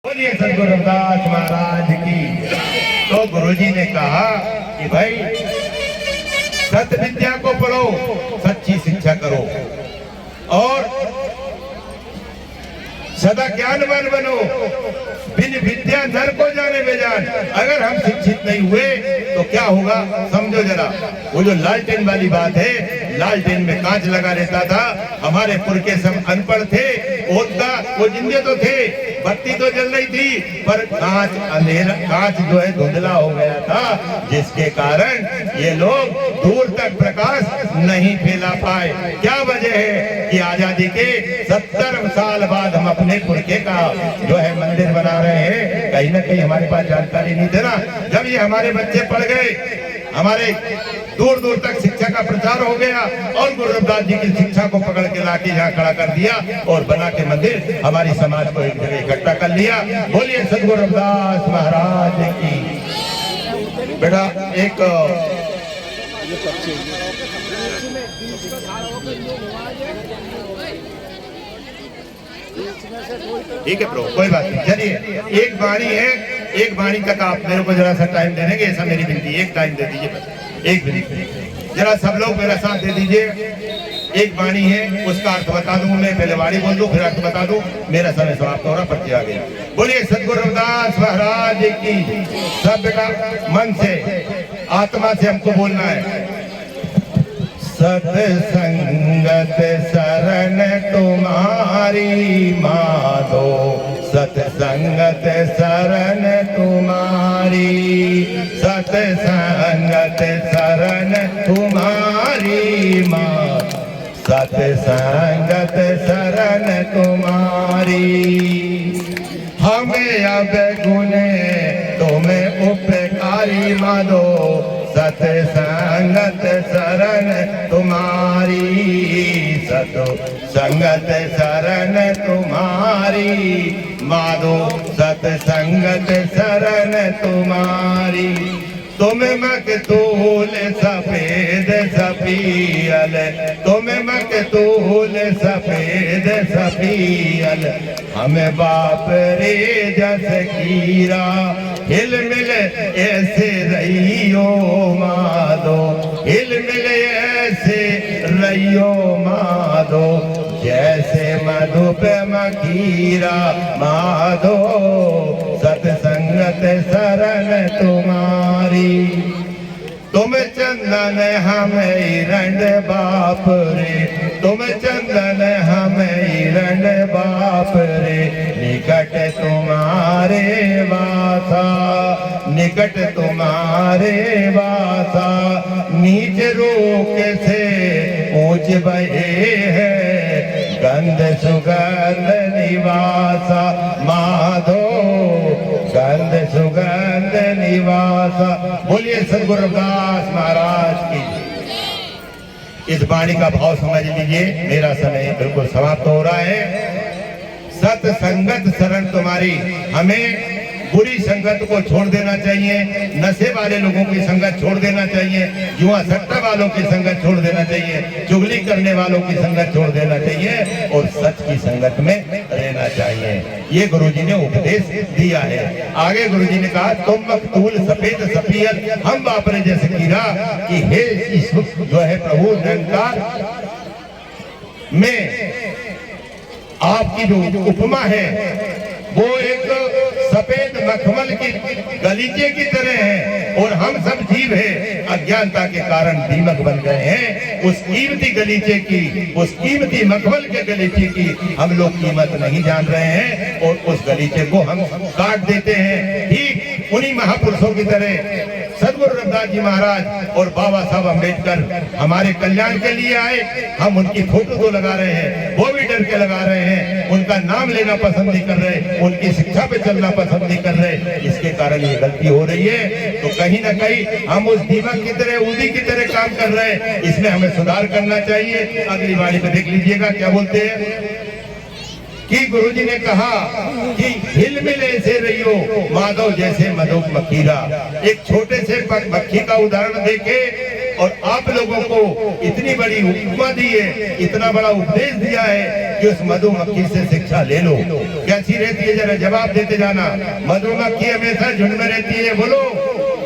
बोलिए सदगुरु रविदास महाराज की। तो गुरुजी ने कहा कि भाई सत विद्या को पढ़ो, सच्ची शिक्षा करो और सदा ज्ञानवान बनो। बिन विद्या नर को जाने बेजान। अगर हम शिक्षित नहीं हुए तो क्या होगा समझो जरा। वो जो लालटेन वाली बात है, लालटेन में कांच लगा रहता था। हमारे पुरखे सब अनपढ़ थे, ओतका वो जिंदे तो थे, बत्ती तो जल रही थी, पर कांच अंधेरा, कांच जो है धुंधला हो गया था, जिसके कारण ये लोग दूर तक प्रकाश नहीं फैला पाए। क्या वजह है कि आजादी के 70 साल बाद हम अपने पुरखे का जो है मंदिर बना रहे हैं। कहीं ना कहीं हमारे पास जानकारी नहीं थी ना। जब ये हमारे बच्चे पढ़ गए, हमारे दूर दूर तक शिक्षा का प्रचार हो गया और गुरु रविदास जी की शिक्षा को पकड़ के लाके यहाँ खड़ा कर दिया और बना के मंदिर हमारी समाज को एक जगह इकट्ठा कर लिया। बोलिए सदगुरु रविदास महाराज की। बेटा एक ठीक है प्रो, कोई बात नहीं। चलिए एक बाणी है, एक बाणी तक आप मेरे को जरा सा टाइम दे देंगे, ऐसा मेरी विनती। एक टाइम दे दीजिए बस, एक मिनट जरा सब लोग मेरा साथ दे दीजिए। एक बाणी है, उसका अर्थ बता दूं मैं, पहले वाणी बोल दूं फिर अर्थ बता दूं। मेरा समय समाप्त हो रहा, पर्ची आ गया। बोलिए सदगुरु रविदास महाराज की। सब बेटा मन से आत्मा से हमको बोलना है। सत्संगत शरण तुम्हारी माधो, सत्संगत शरण तुम्हारी, सत्संगत शरण तुम्हारी माँ, सत्संगत शरण तुम्हारी। हमें अब गुने तुम्हें उपकारी माधो, सत्संगत शरण तुम्हारी, सतो संगत शरण तुम्हारी माधो, सत्संगत शरण तुम्हारी। तुम मकतूल सफेद सफियल, तुम मकतूल सफेद सफियल, हमें बाप रे जस कीरा, हिल मिल ऐसे रहियो माधो, हिल मिल ऐसे रहियो माधो, जैसे मधु पे मकीरा माधो, सत्संगत शरण तुम्हारी। तुम चंदन हमें रंड बाप रे, तुम चंदन हमें रंड बाप रे, निकट तुम्हारे वासा, निकट तुम्हारे वासा, नीच रूप से ऊंच बहे है, गंध सुगंध निवासा माधो, गंध सुगंध निवासा। बोलिए सदगुरु रविदास महाराज की। इस वाणी का भाव समझ लीजिए। मेरा समय बिल्कुल समाप्त हो रहा है। सत्संगत शरण तुम्हारी, हमें बुरी संगत को छोड़ देना चाहिए, नशे वाले लोगों की संगत छोड़ देना चाहिए, जुआ सट्टा वालों की संगत छोड़ देना चाहिए, चुगली करने वालों की संगत छोड़ देना चाहिए और सच की संगत में रहना चाहिए। ये गुरुजी ने उपदेश दिया है। आगे गुरुजी ने कहा तुम मकतूल सफेद सफियत, हम बापरे जैसे कीरा, कि हे जो है प्रभु निरंकार में आपकी जो उपमा है वो एक सफेद मखमल की गलीचे की तरह है और हम सब जीव हैं, अज्ञानता के कारण दीमक बन गए हैं। उस कीमती गलीचे की, उस कीमती मखमल के गलीचे की हम लोग कीमत नहीं जान रहे हैं और उस गलीचे को हम काट देते हैं। ठीक उन्हीं महापुरुषों की तरह सदगुरु रविदास जी महाराज और बाबा साहब अम्बेडकर हमारे कल्याण के लिए आए। हम उनकी फोटो तो लगा रहे हैं, वो भी डर के लगा रहे हैं, उनका नाम लेना पसंद नहीं कर रहे, उनकी शिक्षा पे चलना पसंद नहीं कर रहे। इसके कारण ये गलती हो रही है। तो कहीं ना कहीं हम उस दीमक की तरह, ऊंधी की तरह काम कर रहे हैं। इसमें हमें सुधार करना चाहिए। अगली बारी में देख लीजिएगा क्या बोलते हैं कि गुरुजी ने कहा कि हिल मिल ऐसे रहियो माधव जैसे मधु मक्खीरा। एक छोटे से मक्खी का उदाहरण देके और आप लोगों को इतनी बड़ी उपमा दी है, इतना बड़ा उपदेश दिया है कि उस मधुमक्खी से शिक्षा ले लो। कैसी रहती है जरा जवाब देते जाना। मधुमक्खी हमेशा झुंड में रहती है, बोलो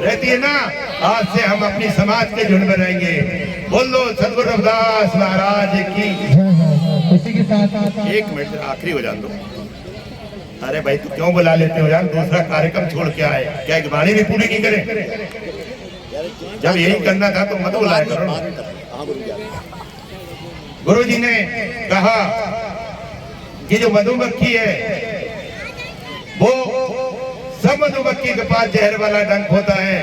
रहती है ना। आज से हम अपनी समाज के झुंड में रहेंगे। बोल दो सदगुरु रविदास महाराज की। उसी के साथ एक मिनट आखिरी हो जान दो। अरे भाई तू क्यों बुला लेते हो यार, दूसरा कार्यक्रम छोड़ के आए, क्या एक वाणी भी पूरी नहीं करें? जब यही करना था तो मत बुलाया करो। गुरु जी ने कहा कि जो मधुमक्खी है वो सब मधुमक्खी के पास जहर वाला डंक होता है,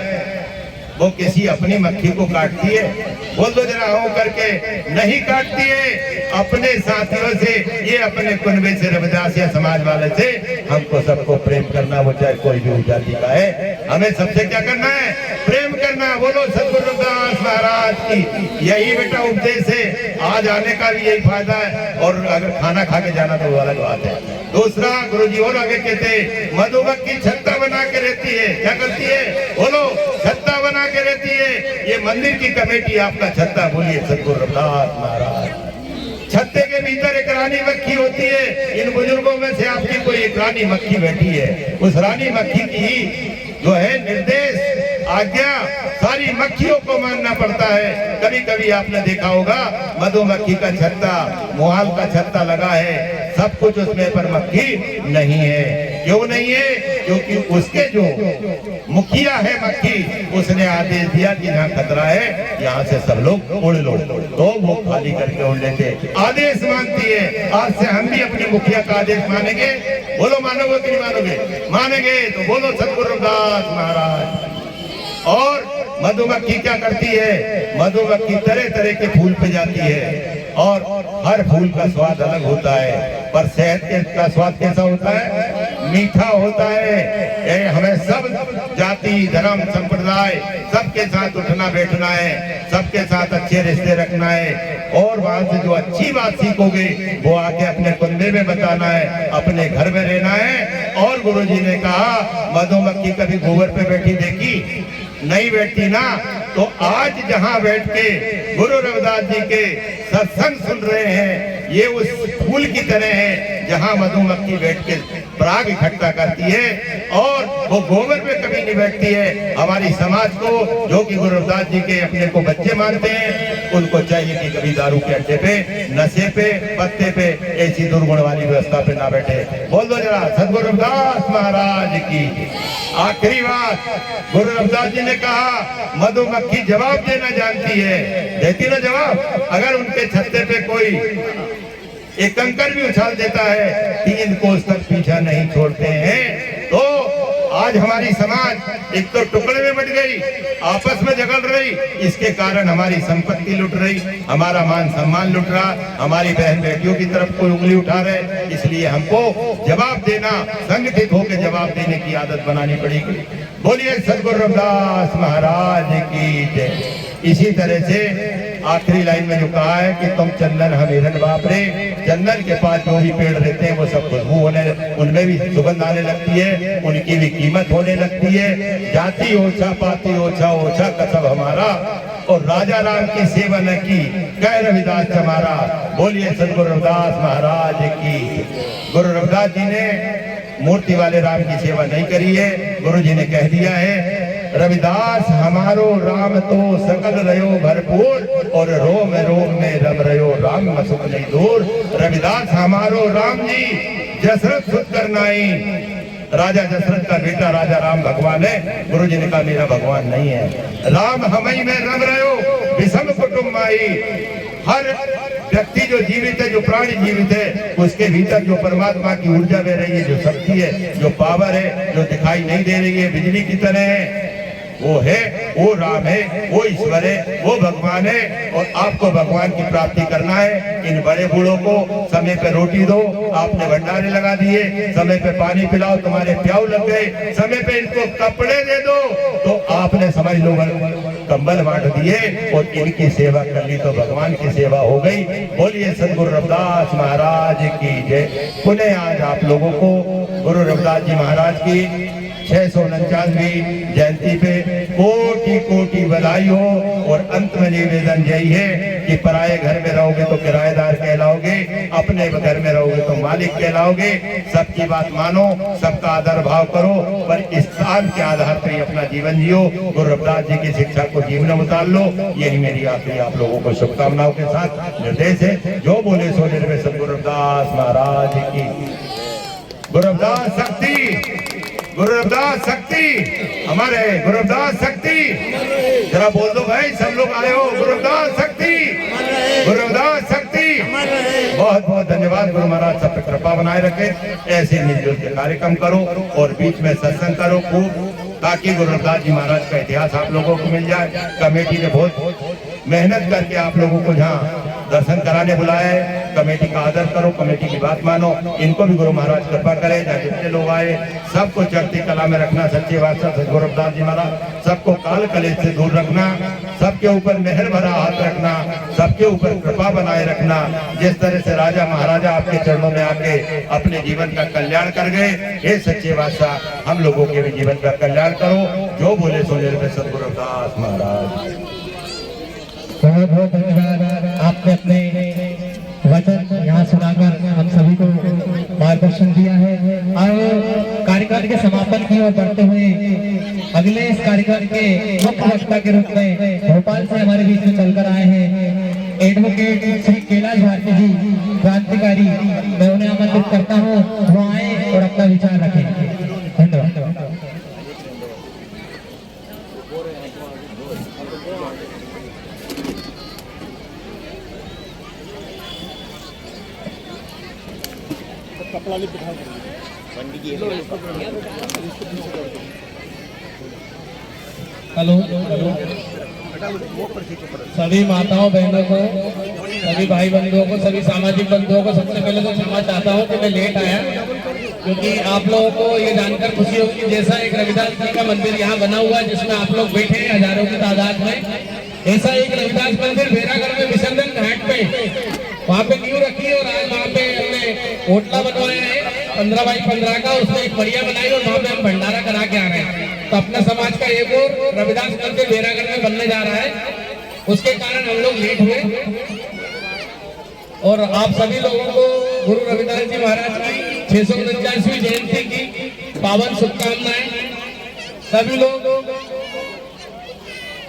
वो किसी अपनी मक्खी को काटती है। बोल दो जरा हो करके, नहीं काटती है। अपने साथियों से, ये अपने कुनबे से, रविदास या समाज वाले से हमको सबको प्रेम करना, वो चाहे कोई भी जाति का है। हमें सबसे क्या करना है? प्रेम करना। बोलो सदगुरु रविदास महाराज की। यही बेटा उपदेश है। आज आने का भी यही फायदा है, और अगर खाना खा के जाना तो वो अलग बात है। दूसरा गुरु जी और आगे कहते, मधुमक्खी छत्ता बना के रहती है। क्या करती है? बोलो छत्ता बना के रहती है। ये मंदिर की कमेटी आपका छत्ता। बोलिए सदगुरु रविदास महाराज। छत्ते के भीतर एक रानी मक्खी होती है। इन बुजुर्गों में से आपकी कोई एक रानी मक्खी बैठी है। उस रानी मक्खी की जो है निर्देश, आज्ञा सारी मक्खियों को मानना पड़ता है। कभी कभी आपने देखा होगा मधुमक्खी का छत्ता, मुहाल का छत्ता लगा है, सब कुछ उसमें, पर मक्खी नहीं है। क्यों नहीं है? क्योंकि उसके जो मुखिया है मक्खी, उसने आदेश दिया कि यहाँ खतरा है, यहाँ से सब लोग उड़ लो, तो वो खाली करके उड़ लेते। आदेश मानती है। आज से हम भी अपने मुखिया का आदेश मानेंगे। बोलो मानोगे कि नहीं मानोगे? मानेंगे तो बोलो सदगुरु रविदास महाराज। और मधुमक्खी क्या करती है? मधुमक्खी तरह तरह के फूल पे जाती है, और हर फूल का स्वाद अलग होता है, पर शहद का स्वाद कैसा होता है? मीठा होता है। ये हमें सब जाति, धर्म, संप्रदाय सबके साथ उठना बैठना है, सबके साथ अच्छे रिश्ते रखना है, और वहां से जो अच्छी बात सीखोगे वो आके अपने कुनबे में बताना है, अपने घर में रहना है। और गुरु जी ने कहा मधुमक्खी कभी गोबर पे बैठी देखी? नहीं बैठती ना। तो आज जहां बैठ के गुरु रविदास जी के सत्संग सुन रहे हैं, ये उस फूल की तरह है जहां मधुमक्खी बैठ के पराग इकट्ठा करती है, और वो गोबर पे कभी नहीं बैठती है। हमारी समाज को, जो कि गुरु रविदास जी के अपने को बच्चे मानते हैं, उनको चाहिए कि कभी दारू के अड्डे पे, नशे पे, पत्ते पे, ऐसी दुर्गुण वाली व्यवस्था पे ना बैठे। बोल दो जरा सदगुरु रविदास महाराज की। आखिरी बात, गुरु रविदास जी ने कहा मधुमक्खी जवाब देना जानती है। देती ना जवाब? अगर उनके छत्ते पे कोई एक कंकर भी उछाल देता है, 3 कोस तक पीछा नहीं छोड़ते हैं। तो आज हमारी समाज एक तो टुकड़े में बट गई, आपस में झगड़ रही, इसके कारण हमारी संपत्ति लुट रही, हमारा मान सम्मान लुट रहा, हमारी बहन बेटियों की तरफ कोई उंगली उठा रहे। इसलिए हमको जवाब देना, संगठित होकर जवाब देने की आदत बनानी पड़ेगी। बोलिए सदगुरु रविदास महाराज की जय। इसी तरह से आखिरी लाइन में जो कहा है कि तुम चंदन हम हिरण बाप रे, चंदन के पास जो भी पेड़ रहते हैं वो सब खुशबू होने, उनमें भी सुगंध आने लगती है, उनकी भी कीमत होने लगती है। जाति ओछा पाती ओछा, ओछा कसब हमारा, और राजा राम की सेवा न की, कह रविदास हमारा। बोलिए सदगुरु रविदास महाराज की। गुरु रविदास जी ने मूर्ति वाले राम की सेवा नहीं करी है। गुरु जी ने कह दिया है रविदास हमारो राम तो सकल रहो भरपूर, और रोम रोम में रम रहो राम मसुक नहीं दूर। रविदास हमारो राम जी दशरथ सुत करनाई। राजा दशरथ का बेटा राजा राम भगवान है। गुरु जी ने कहा मेरा भगवान नहीं है। राम हमई में रम रहो विषम कुटुम्ब आई। हर व्यक्ति जो जीवित है, जो प्राणी जीवित है, उसके भीतर जो परमात्मा की ऊर्जा बह रही है, जो शक्ति है, जो पावर है, जो दिखाई नहीं दे रही है, बिजली की तरह है, वो है, वो राम है, वो ईश्वर है, वो भगवान है। और आपको भगवान की प्राप्ति करना है। इन बड़े बूढ़ों को समय पे रोटी दो, आपने भंडारे लगा दिए, समय पे पानी पिलाओ, तुम्हारे प्याऊ लग गए, समय पे इनको कपड़े दे दो, तो आपने समझ लो कंबल बांट दिए, और इनकी सेवा कर ली तो भगवान की सेवा हो गई। बोलिए सदगुरु रविदास महाराज की जय। पुनः आज आप लोगों को गुरु रविदास जी महाराज की 649वीं जयंती पे कोटि कोटि बधाई हो। और अंत में निवेदन यही है कि पराये घर में रहोगे तो किराएदार कहलाओगे, अपने घर में रहोगे तो मालिक कहलाओगे। सबकी बात मानो, सबका आदर भाव करो, पर स्थान के आधार पर ही अपना जीवन जियो। गुरु रविदास जी की शिक्षा को जीवन में उतार लो। यही मेरी आखिरी आप लोगों को शुभकामनाओं के साथ निर्देश है। जो बोले सो निर्भय सद्गुरु रविदास महाराज की। गुरु रविदास शक्ति, गुरु रविदास शक्ति, हमारे गुरु रविदास शक्ति। जरा बोल दो भाई, सब लोग आए हो। गुरु रविदास शक्ति, गुरु रविदास शक्ति। बहुत बहुत धन्यवाद। गुरु महाराज सब पे कृपा बनाए रखे। ऐसे मिलजुल के कार्यक्रम करो और बीच में सत्संग करो खूब, ताकि गुरु रविदास जी महाराज का इतिहास आप लोगों को मिल जाए। कमेटी ने बहुत मेहनत करके आप लोगों को जहाँ दर्शन कराने बुलाया है। कमेटी का आदर करो, कमेटी की बात मानो। इनको भी गुरु महाराज कृपा करे, जहाँ जितने लोग आए सबको चढ़ती कला में रखना। सच्चे बादशाह गुरु रविदास जी महाराज सबको काल कलेश से दूर रखना, सबके ऊपर मेहर भरा हाथ रखना, सबके ऊपर कृपा बनाए रखना। जिस तरह से राजा महाराजा आपके चरणों में आके अपने जीवन का कल्याण कर गए, हे सच्चे बादशाह हम लोगों के भी जीवन का कल्याण करो। जो बोले सो निर्भय सद्गुरु रविदास महाराज। बहुत बहुत धन्यवाद। आपने अपने वचन यहाँ सुनाकर हम सभी को मार्गदर्शन दिया है। और कार्यक्रम के समापन की ओर बढ़ते हुए अगले इस कार्यक्रम के मुख्य वक्ता के रूप में भोपाल से हमारे बीच में चलकर आए हैं एडवोकेट श्री कैलाश भारती जी, क्रांतिकारी। मैं उन्हें आमंत्रित करता हूँ वो आए और अपना विचार रखें। धन्यवाद। हेलो, सभी माताओं बहनों को, सभी भाई बंधुओं को, सभी सामाजिक बंधुओं को सबसे पहले तो क्षमा चाहता हूँ कि मैं लेट आया, क्योंकि आप लोगों को ये जानकर खुशी होगी कि जैसा एक रविदास जी का मंदिर यहाँ बना हुआ है जिसमें आप लोग बैठे हैं हजारों की तादाद में, ऐसा एक रविदास मंदिर भेरागढ़ में विसर्जन घाट पे वहाँ पे नींव रखी है। और आज वहाँ पे हमने होटला बनवाया है 15x15 का, उसमें एक बढ़िया बनाई और वहाँ पे हम भंडारा करा के आ रहे हैं। तो अपने समाज का एक और रविदास मंदिर भेरागढ़ में बनने जा रहा है, उसके कारण हम लोग लेट हुए। और आप सभी लोगों को गुरु रविदास जी महाराज की 649वीं जयंती की पावन शुभकामनाएं। सभी लोग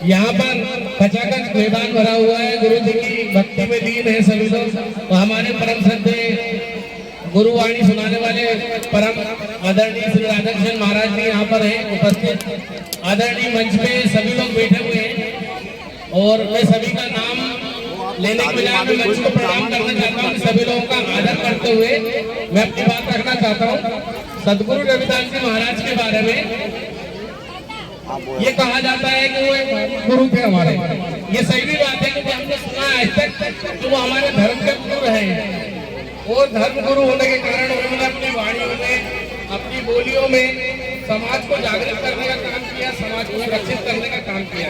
यहाँ पर खचाखच मैदान भरा हुआ है, गुरु जी की भक्ति में लीन है सभी लोग। तो हमारे परम श्रद्धेय गुरुवाणी सुनाने वाले परम आदरणीय श्री राधाकृष्ण महाराज जी यहाँ पर हैं उपस्थित। आदरणीय मंच पे सभी लोग बैठे हुए हैं और मैं सभी का नाम लेने के बजाय मैं मंच को प्रणाम करना चाहता हूँ। सभी लोगों का आदर करते हुए मैं अपनी बात रखना चाहता हूँ। सदगुरु रविदास जी महाराज के बारे में ये कहा जाता है कि वो एक गुरु थे हमारे। ये सही भी बात है, क्योंकि हमने सुना है आज तक कि वो हमारे धर्म के गुरु हैं। और धर्म गुरु होने के कारण उन्होंने अपनी वाणियों में, अपनी बोलियों में समाज को जागृत करने का काम किया, समाज को सुरक्षित करने का काम किया।